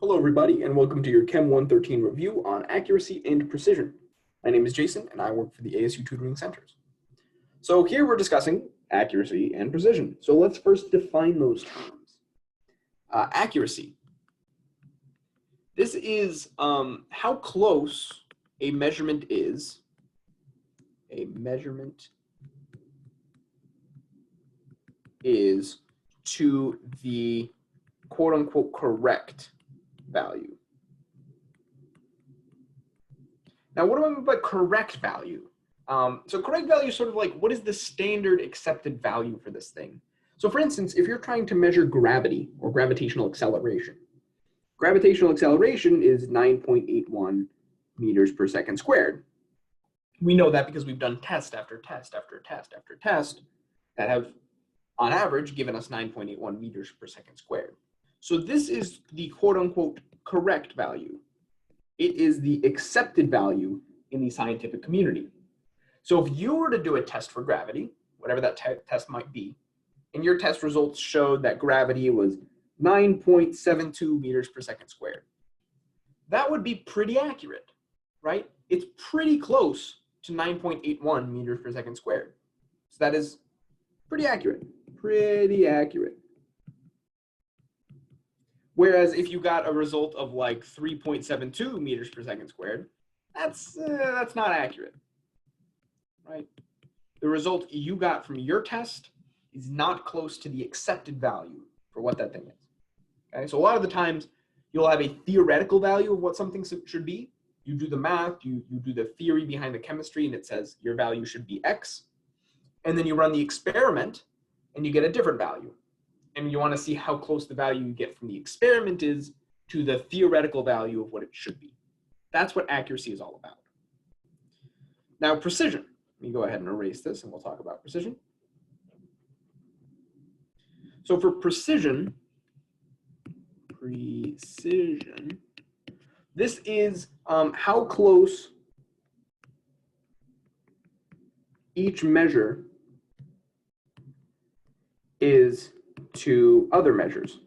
Hello everybody and welcome to your Chem 113 review on accuracy and precision. My name is Jason and I work for the ASU Tutoring Centers. So here we're discussing accuracy and precision. So let's first define those terms. Accuracy. This is how close a measurement is to the quote-unquote correct value. Now, what do I mean by correct value? So correct value is sort of like, what is the standard accepted value for this thing? So for instance, if you're trying to measure gravity or gravitational acceleration is 9.81 meters per second squared. We know that because we've done test after test after test after test that have, on average, given us 9.81 meters per second squared. So this is the quote-unquote correct value. It is the accepted value in the scientific community. So if you were to do a test for gravity, whatever that test might be, and your test results showed that gravity was 9.72 meters per second squared, that would be pretty accurate, right? It's pretty close to 9.81 meters per second squared. So that is pretty accurate, Whereas if you got a result of like 3.72 meters per second squared, that's not accurate, right? The result you got from your test is not close to the accepted value for what that thing is. Okay, so a lot of the times you'll have a theoretical value of what something should be. You do the math, you do the theory behind the chemistry, and it says your value should be X. And then you run the experiment, and you get a different value. And you want to see how close the value you get from the experiment is to the theoretical value of what it should be. That's what accuracy is all about. Now, precision. Let me go ahead and erase this, and we'll talk about precision. So for precision, this is how close each measure is to other measures.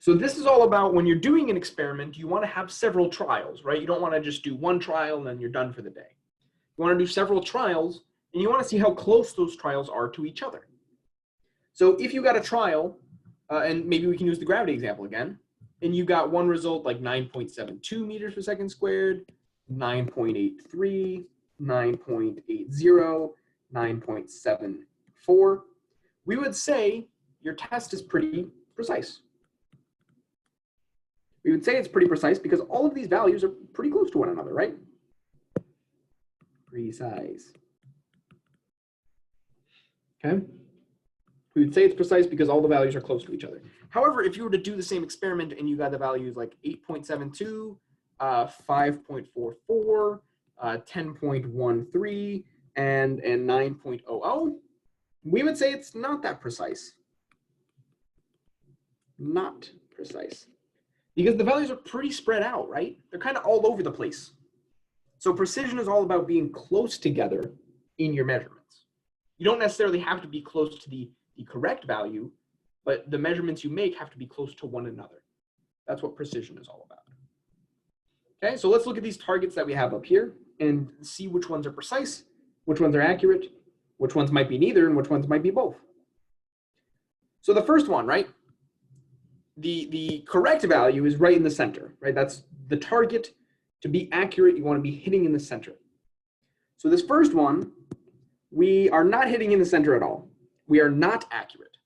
So this is all about when you're doing an experiment, you want to have several trials, right? You don't want to just do one trial and then you're done for the day. You want to do several trials and you want to see how close those trials are to each other. So if you got a trial, and maybe we can use the gravity example again, and you got one result like 9.72 meters per second squared, 9.83, 9.80, 9.74, we would say your test is pretty precise. We would say it's pretty precise because all of these values are pretty close to one another, right? Precise. Okay. We would say it's precise because all the values are close to each other. However, if you were to do the same experiment and you got the values like 8.72, 5.44, 10.13, and 9.00, we would say it's not that precise. Not precise. Because the values are pretty spread out, right? They're kind of all over the place. So precision is all about being close together in your measurements. You don't necessarily have to be close to the correct value, but the measurements you make have to be close to one another. That's what precision is all about. Okay, so let's look at these targets that we have up here and see which ones are precise, which ones are accurate, which ones might be neither, and which ones might be both. So the first one, right? The correct value is right in the center, right? That's the target. To be accurate, you want to be hitting in the center. So this first one, we are not hitting in the center at all. We are not accurate.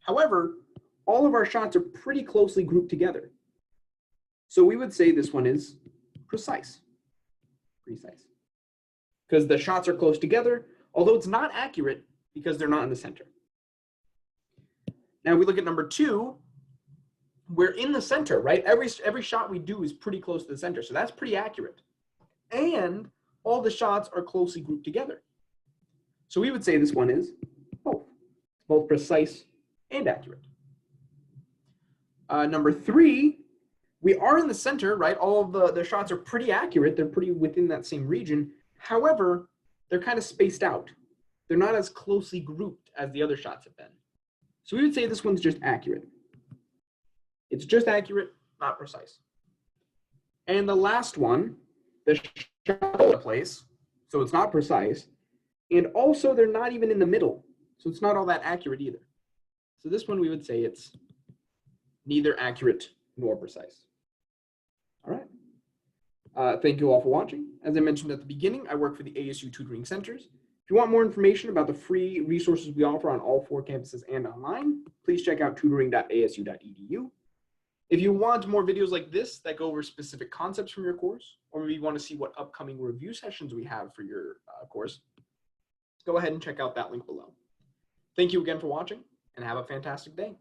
However, all of our shots are pretty closely grouped together. So we would say this one is precise. Precise. Because the shots are close together, although it's not accurate because they're not in the center. Now we look at number two, we're in the center, right? Every shot we do is pretty close to the center, so that's pretty accurate. And all the shots are closely grouped together. So we would say this one is both precise and accurate. Number three, we are in the center, right? All of the shots are pretty accurate. They're pretty within that same region. However, they're kind of spaced out. They're not as closely grouped as the other shots have been. So we would say this one's just accurate. It's just accurate, not precise. And the last one, the shallow place, so it's not precise, and also they're not even in the middle, so it's not all that accurate either. So this one we would say it's neither accurate nor precise. All right. Thank you all for watching. As I mentioned at the beginning, I work for the ASU Tutoring Centers. If you want more information about the free resources we offer on all 4 campuses and online, please check out tutoring.asu.edu. If you want more videos like this that go over specific concepts from your course, or maybe you want to see what upcoming review sessions we have for your course, go ahead and check out that link below. Thank you again for watching, and have a fantastic day.